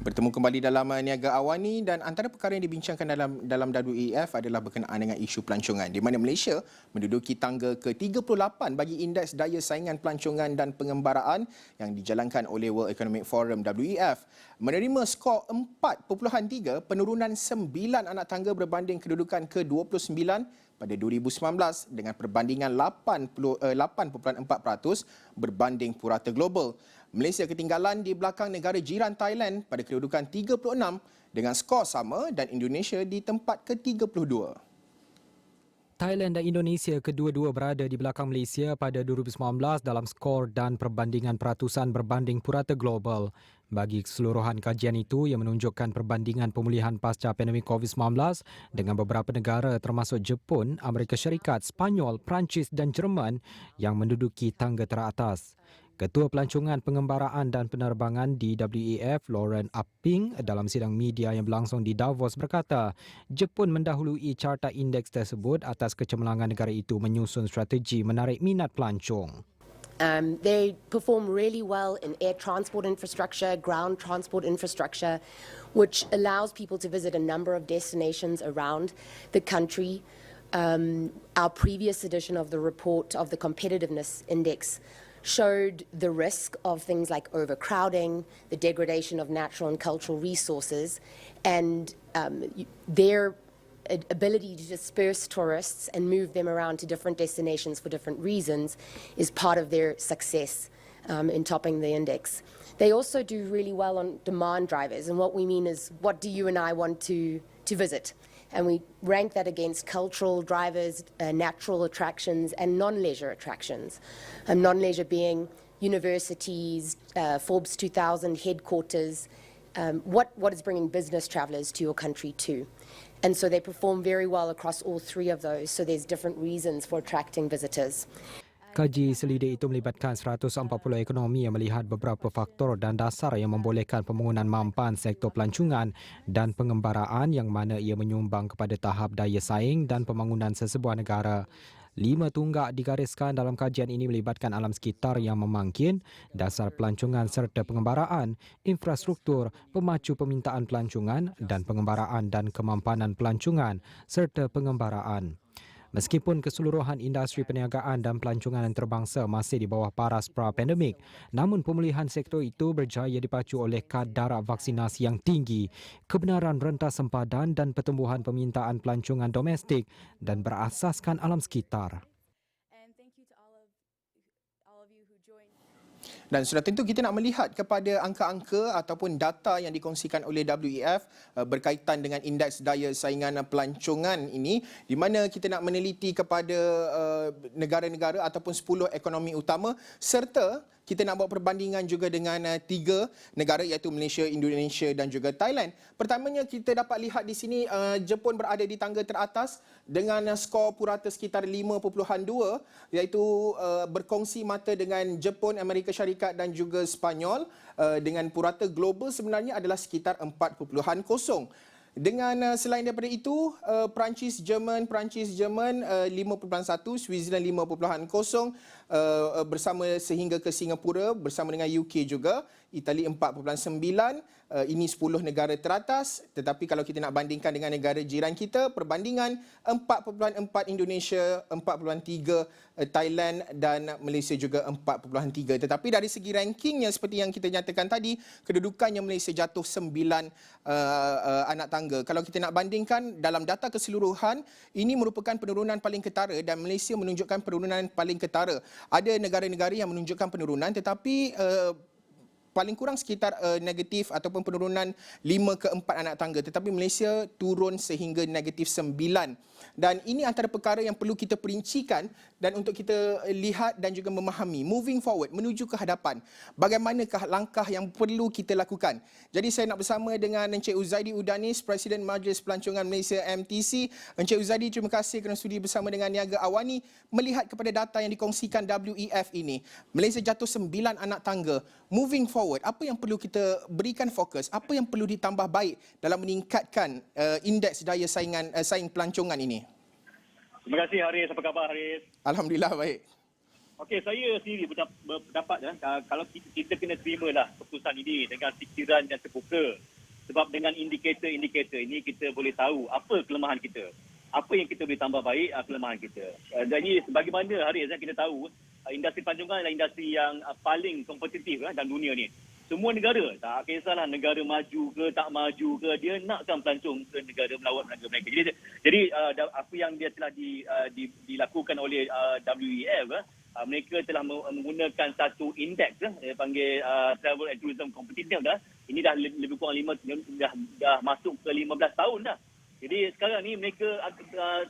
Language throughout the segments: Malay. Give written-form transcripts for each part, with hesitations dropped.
Bertemu kembali dalam Niaga Awani dan antara perkara yang dibincangkan dalam WEF adalah berkenaan dengan isu pelancongan di mana Malaysia menduduki tangga ke-38 bagi indeks daya saingan pelancongan dan pengembaraan yang dijalankan oleh World Economic Forum WEF. Menerima skor 4.3, penurunan 9 anak tangga berbanding kedudukan ke-29 pada 2019 dengan perbandingan 8.4% berbanding purata global. Malaysia ketinggalan di belakang negara jiran Thailand pada kedudukan 36 dengan skor sama dan Indonesia di tempat ke-32. Thailand dan Indonesia kedua-dua berada di belakang Malaysia pada 2019 dalam skor dan perbandingan peratusan berbanding purata global. Bagi keseluruhan kajian itu yang menunjukkan perbandingan pemulihan pasca pandemik COVID-19 dengan beberapa negara termasuk Jepun, Amerika Syarikat, Spanyol, Perancis dan Jerman yang menduduki tangga teratas. Ketua Pelancongan Pengembaraan dan Penerbangan di WEF, Lauren Apping, dalam sidang media yang berlangsung di Davos berkata, Jepun mendahului carta indeks tersebut atas kecemerlangan negara itu menyusun strategi menarik minat pelancong. They perform really well in air transport infrastructure, ground transport infrastructure, which allows people to visit a number of destinations around the country. Our previous edition of the report of the Competitiveness Index showed the risk of things like overcrowding, the degradation of natural and cultural resources, and their ability to disperse tourists and move them around to different destinations for different reasons is part of their success in topping the index. They also do really well on demand drivers, and what we mean is, what do you and I want to visit? And we rank that against cultural drivers, natural attractions, and non-leisure attractions. Non-leisure being universities, Forbes 2000 headquarters, what is bringing business travellers to your country too. And so they perform very well across all three of those, so there's different reasons for attracting visitors. Kaji selidik itu melibatkan 140 ekonomi yang melihat beberapa faktor dan dasar yang membolehkan pembangunan mampan sektor pelancongan dan pengembaraan yang mana ia menyumbang kepada tahap daya saing dan pembangunan sesebuah negara. 5 tunggak digariskan dalam kajian ini melibatkan alam sekitar yang memangkin, dasar pelancongan serta pengembaraan, infrastruktur, pemacu permintaan pelancongan dan pengembaraan dan kemampanan pelancongan serta pengembaraan. Meskipun keseluruhan industri perniagaan dan pelancongan antarabangsa masih di bawah paras pra-pandemik, namun pemulihan sektor itu berjaya dipacu oleh kadar vaksinasi yang tinggi, kebenaran rentas sempadan dan pertumbuhan permintaan pelancongan domestik dan berasaskan alam sekitar. Dan sudah tentu kita nak melihat kepada angka-angka ataupun data yang dikongsikan oleh WEF berkaitan dengan indeks daya saingan pelancongan ini, di mana kita nak meneliti kepada negara-negara ataupun 10 ekonomi utama serta kita nak buat perbandingan juga dengan 3 negara iaitu Malaysia, Indonesia dan juga Thailand. Pertamanya kita dapat lihat di sini Jepun berada di tangga teratas dengan skor purata sekitar 5.2 iaitu berkongsi mata dengan Jepun, Amerika Syarikat dan juga Spanyol dengan purata global sebenarnya adalah sekitar 4.0. Dengan selain daripada itu, Perancis Jerman 5.1, Switzerland 5.0 bersama sehingga ke Singapura bersama dengan UK juga, Itali 4.9, ini 10 negara teratas. Tetapi kalau kita nak bandingkan dengan negara jiran kita, perbandingan 4.4 Indonesia, 4.3 Thailand dan Malaysia juga 4.3. Tetapi dari segi rankingnya seperti yang kita nyatakan tadi, kedudukannya Malaysia jatuh 9 anak tangga. Kalau kita nak bandingkan dalam data keseluruhan, ini merupakan penurunan paling ketara dan Malaysia menunjukkan penurunan paling ketara. Ada negara-negara yang menunjukkan penurunan tetapi paling kurang sekitar negatif ataupun penurunan 5 ke 4 anak tangga, tetapi Malaysia turun sehingga negatif 9. Dan ini antara perkara yang perlu kita perincikan dan untuk kita lihat dan juga memahami moving forward, menuju ke hadapan, bagaimanakah langkah yang perlu kita lakukan. Jadi saya nak bersama dengan Encik Uzaidi Udanis, Presiden Majlis Pelancongan Malaysia MTC. Encik Uzaidi, terima kasih kerana sudi bersama dengan Niaga Awani melihat kepada data yang dikongsikan WEF ini. Malaysia jatuh 9 anak tangga. Moving forward, apa yang perlu kita berikan fokus, apa yang perlu ditambah baik dalam meningkatkan indeks daya saing pelancongan ini? Terima kasih Haris. Apa khabar Haris? Alhamdulillah baik. Okey, saya sendiri berpendapat kalau kita kena terimalah keputusan ini dengan fikiran yang terbuka Sebab dengan indikator-indikator ini kita boleh tahu apa kelemahan kita. Apa yang kita boleh tambah baik, kelemahan kita. Jadi sebagaimana Haris kita tahu, industri pelancongan adalah industri yang paling kompetitif dalam dunia ni. Semua negara, tak kisahlah negara maju ke tak maju ke, dia nakkan pelancong ke negara melawat negara mereka. Jadi apa yang dia telah dilakukan oleh WEF, mereka telah menggunakan satu indeks dia panggil Travel and Tourism Competitiveness dah. Ini dah lebih kurang dah masuk ke 15 tahun dah. Jadi sekarang ni mereka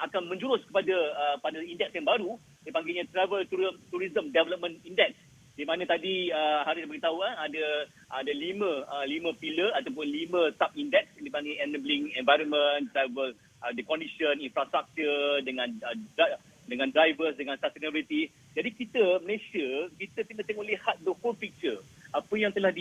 akan menjurus pada indeks yang baru, dia panggilnya Travel Tourism Development Index. Di mana tadi Haris beritahu ada lima pillar ataupun 5 sub-index yang dipanggil enabling environment, travel, the condition, infrastructure dengan drivers, dengan sustainability. Jadi kita Malaysia, kita kena tengok lihat the whole picture. Apa yang telah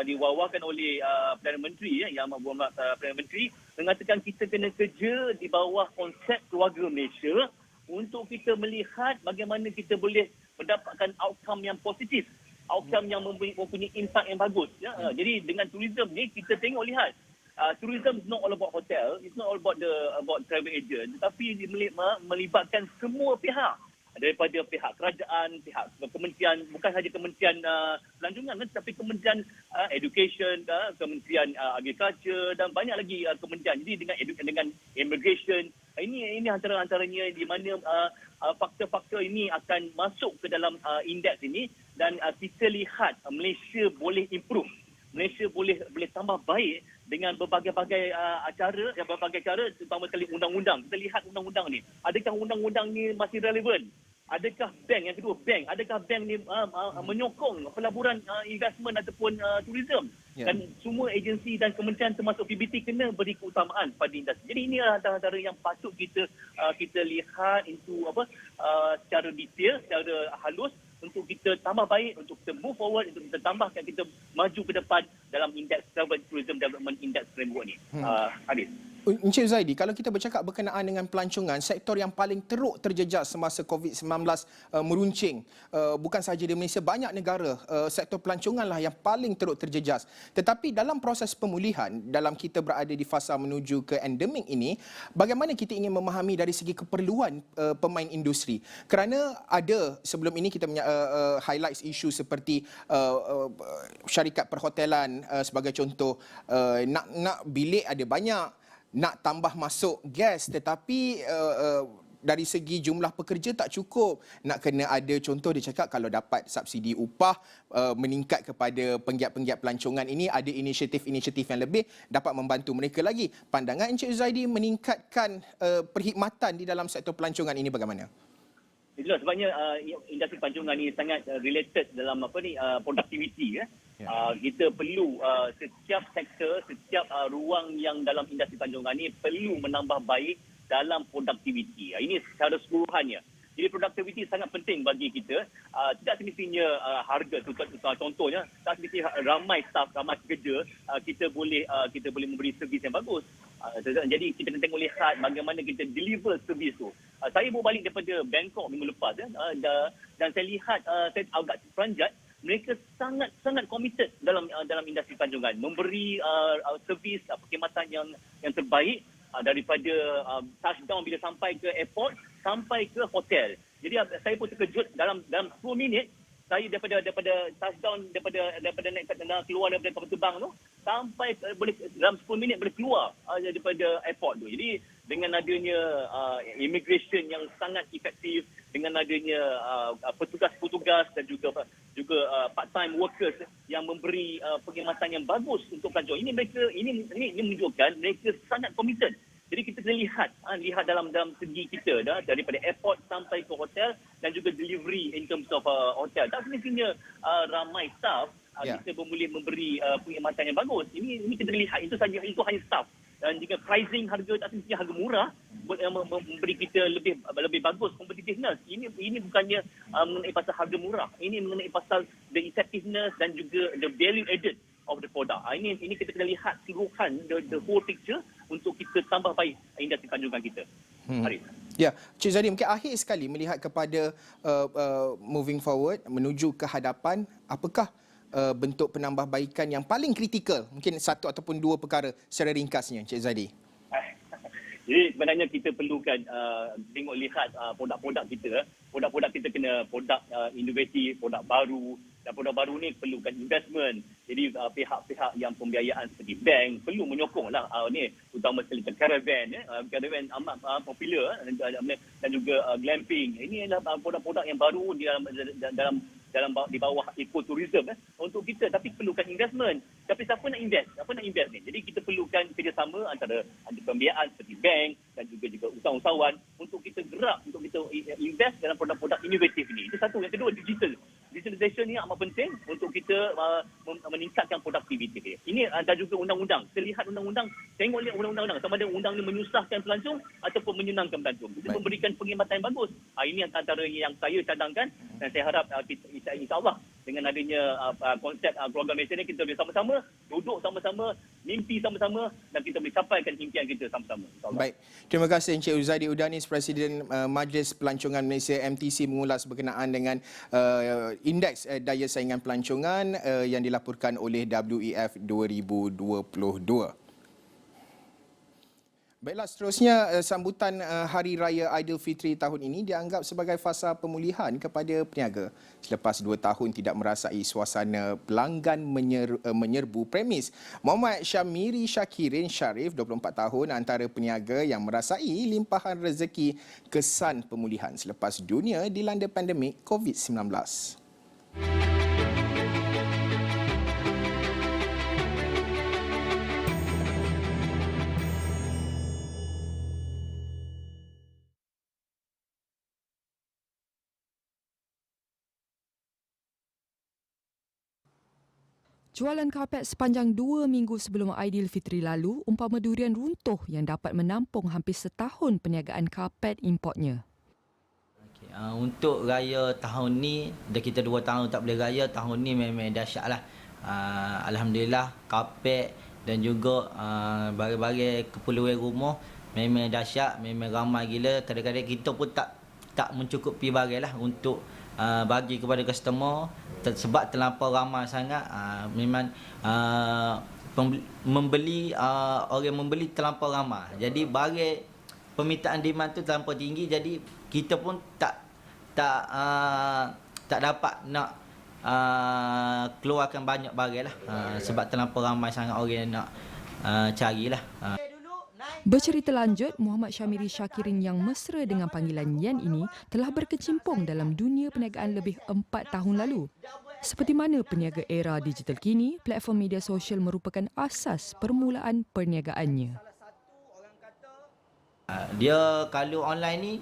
diwawakan oleh Perdana Menteri, Yang Amat Berhormat Perdana Menteri mengatakan kita kena kerja di bawah konsep keluarga Malaysia untuk kita melihat bagaimana kita boleh mendapatkan outcome yang positif, outcome yang mempunyai impact yang bagus. Jadi dengan tourism ni kita tengok lihat, tourism is not all about hotel, it's not all about travel agent, tetapi melibatkan semua pihak, daripada pihak kerajaan, pihak kementerian, bukan sahaja kementerian pelancongan, tetapi kementerian education, kementerian agriculture dan banyak lagi kementerian. Jadi dengan immigration, ini antara-antaranya di mana faktor-faktor ini akan masuk ke dalam indeks ini, dan kita lihat Malaysia boleh improve. Malaysia boleh tambah baik dengan berbagai-bagai berbagai cara, terutama sekali undang-undang. Kita lihat undang-undang ni. Adakah undang-undang ni masih relevan? Adakah bank, yang kedua bank, adakah bank ni menyokong pelaburan investment ataupun tourism? Ya. Dan semua agensi dan kementerian termasuk PBT kena beri keutamaan pada industri. Jadi ini antara yang patut kita lihat itu secara detail, secara halus, untuk kita tambah baik, untuk kita move forward, untuk kita tambahkan, kita maju ke depan dalam indeks Travel Tourism Development Index Framework ni. Haris. Encik Zaidi, kalau kita bercakap berkenaan dengan pelancongan, sektor yang paling teruk terjejas semasa COVID-19 meruncing, bukan sahaja di Malaysia, banyak negara, sektor pelanconganlah yang paling teruk terjejas. Tetapi dalam proses pemulihan, dalam kita berada di fasa menuju ke endemik ini, bagaimana kita ingin memahami dari segi keperluan pemain industri? Kerana ada, sebelum ini kita highlight isu seperti syarikat perhotelan sebagai contoh, nak bilik ada banyak, nak tambah masuk gas, tetapi dari segi jumlah pekerja tak cukup. Nak kena ada contoh, dia cakap kalau dapat subsidi upah meningkat kepada penggiat-penggiat pelancongan ini, ada inisiatif-inisiatif yang lebih dapat membantu mereka lagi. Pandangan Encik Zaidi meningkatkan perkhidmatan di dalam sektor pelancongan ini bagaimana? Itulah sebabnya industri pelancongan ni sangat related dalam productivity. Kita perlu setiap sektor, setiap ruang yang dalam industri pelancongan ni perlu menambah baik dalam productivity. Ini secara keseluruhannya. Jadi productivity sangat penting bagi kita. Tidak semestinya harga, contohnya, tak semestinya ramai staff, ramai pekerja, kita boleh memberi servis yang bagus. Jadi kita kena tengok lihat bagaimana kita deliver servis tu. Saya baru balik daripada Bangkok minggu lepas dan saya lihat, saya agak terperanjat, mereka sangat committed dalam industri pelancongan, memberi servis perkhidmatan yang terbaik daripada touchdown bila sampai ke airport sampai ke hotel. Jadi saya pun terkejut dalam 10 minit saya daripada touchdown, daripada naik keluar daripada kapal terbang tu sampai boleh dalam 10 minit boleh keluar daripada airport tu. Jadi dengan adanya immigration yang sangat efektif, dengan adanya petugas-petugas dan juga part-time workers yang memberi perkhidmatan yang bagus untuk pelancong, ini menunjukkan mereka sangat committed. Jadi kita kena lihat dalam segi kita daripada airport sampai ke hotel dan juga delivery in terms of hotel. Tak semestinya ramai staff kita boleh memberi perkhidmatan yang bagus. Ini kita kena lihat, itu hanya staff. Dan jika pricing harga tak semestinya harga murah memberi kita lebih bagus competitiveness. Ini bukannya mengenai pasal harga murah. Ini mengenai pasal the effectiveness dan juga the value added of the product. Ini kita kena lihat keseluruhan the whole picture untuk kita tambah baik industri pelancongan kita. Haris. Ya, Cik Zaidi, mungkin akhir sekali melihat kepada moving forward menuju ke hadapan, apakah bentuk penambahbaikan yang paling kritikal? Mungkin satu ataupun dua perkara secara ringkasnya, Encik Zadi. Jadi sebenarnya kita perlukan tengok lihat produk-produk kita. Produk-produk kita kena produk inovatif, produk baru. Dan produk baru ni perlukan investment. Jadi pihak-pihak yang pembiayaan seperti bank perlu menyokonglah ni, terutama sekali caravan. Caravan amat popular dan juga glamping. Ini adalah produk-produk yang baru di bawah ekotourism untuk kita, tapi perlukan investment. Tapi siapa nak invest ni? Jadi kita perlukan kerjasama antara pembiayaan seperti bank dan juga usahawan untuk kita gerak, untuk kita invest dalam produk-produk inovatif ini. Itu satu. Yang kedua, digitalisation ni amat penting untuk kita meningkatkan produktiviti dia. Ini ada juga undang-undang. Kita lihat undang-undang, tengok lihat undang-undang sama ada undang ni menyusahkan pelancong ataupun menyenangkan pelancong. Kita memberikan perkhidmatan yang bagus. Ini antara yang saya cadangkan, dan saya harap insya-Allah dengan adanya konsep keluarga Malaysia ni, kita boleh sama-sama duduk sama-sama, mimpi sama-sama, dan kita boleh capaikan impian kita sama-sama. Baik. Terima kasih Encik Uzadi Udanis, Presiden Majlis Pelancongan Malaysia MTC, mengulas berkenaan dengan indeks daya saingan pelancongan yang dilaporkan oleh WEF 2022. Baiklah, seterusnya sambutan Hari Raya Aidilfitri tahun ini dianggap sebagai fasa pemulihan kepada peniaga selepas 2 tahun tidak merasai suasana pelanggan menyerbu premis. Muhammad Syamiri Syakirin Sharif, 24 tahun, antara peniaga yang merasai limpahan rezeki kesan pemulihan selepas dunia dilanda pandemik COVID-19. Jualan karpet sepanjang 2 minggu sebelum Aidilfitri lalu umpama durian runtuh yang dapat menampung hampir setahun perniagaan karpet importnya. Untuk raya tahun ni, dah kita 2 tahun tak boleh raya, tahun ni memang dahsyat lah. Alhamdulillah, karpet dan juga barang-barang keperluan rumah memang dahsyat, memang ramai gila. Kadang-kadang kita pun tak mencukupi barang lah untuk bagi kepada customer sebab terlampau ramai sangat. Memang orang membeli terlampau ramai, jadi barang permintaan demand tu terlampau tinggi, jadi kita pun tak dapat nak keluarkan banyak barang lah, sebab terlampau ramai sangat orang yang nak carilah. Bercerita lanjut, Muhammad Syamiri Syakirin yang mesra dengan panggilan Yen ini telah berkecimpung dalam dunia perniagaan lebih 4 tahun lalu. Seperti mana peniaga era digital kini, platform media sosial merupakan asas permulaan perniagaannya. Dia kalau online ni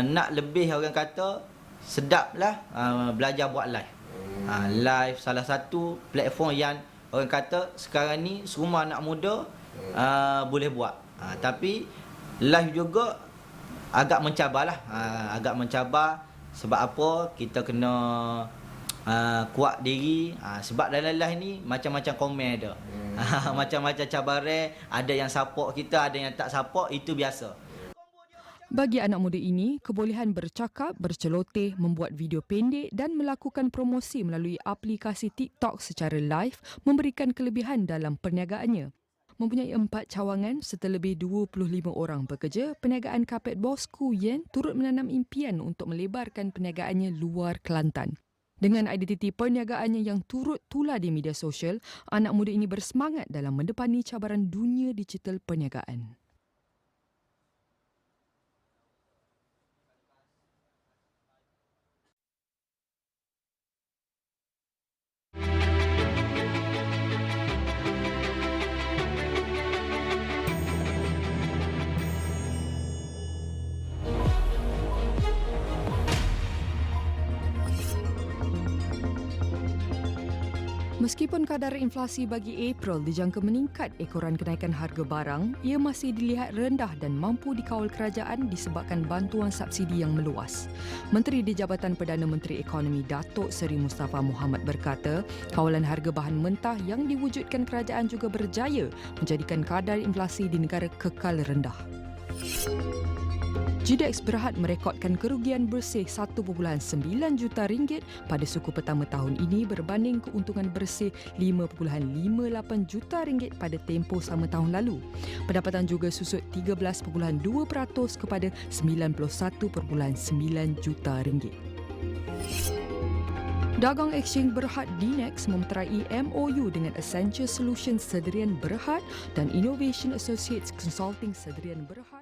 nak lebih, orang kata sedaplah belajar buat live. Live salah satu platform yang orang kata sekarang ni semua anak muda boleh buat. Tapi live juga agak mencabarlah. Agak mencabar sebab apa? Kita kena kuat diri. Sebab dalam live ni macam-macam komen ada. Macam-macam cabaran. Ada yang support kita, ada yang tak support. Itu biasa. Bagi anak muda ini, kebolehan bercakap, berceloteh, membuat video pendek dan melakukan promosi melalui aplikasi TikTok secara live memberikan kelebihan dalam perniagaannya. Mempunyai 4 cawangan serta lebih 25 orang pekerja, perniagaan karpet bosku Yen turut menanam impian untuk melebarkan perniagaannya luar Kelantan. Dengan identiti perniagaannya yang turut tular di media sosial, anak muda ini bersemangat dalam mendepani cabaran dunia digital perniagaan. Meskipun kadar inflasi bagi April dijangka meningkat ekoran kenaikan harga barang, ia masih dilihat rendah dan mampu dikawal kerajaan disebabkan bantuan subsidi yang meluas. Menteri di Jabatan Perdana Menteri Ekonomi Datuk Seri Mustafa Mohamed berkata, kawalan harga bahan mentah yang diwujudkan kerajaan juga berjaya menjadikan kadar inflasi di negara kekal rendah. GDX Berhad merekodkan kerugian bersih 1.9 juta ringgit pada suku pertama tahun ini berbanding keuntungan bersih 5.58 juta ringgit pada tempoh sama tahun lalu. Pendapatan juga susut 13.2% kepada 91.9 juta ringgit. Dagang Exchange Berhad DNEX memeterai MOU dengan Accenture Solutions Sederian Berhad dan Innovation Associates Consulting Sederian Berhad.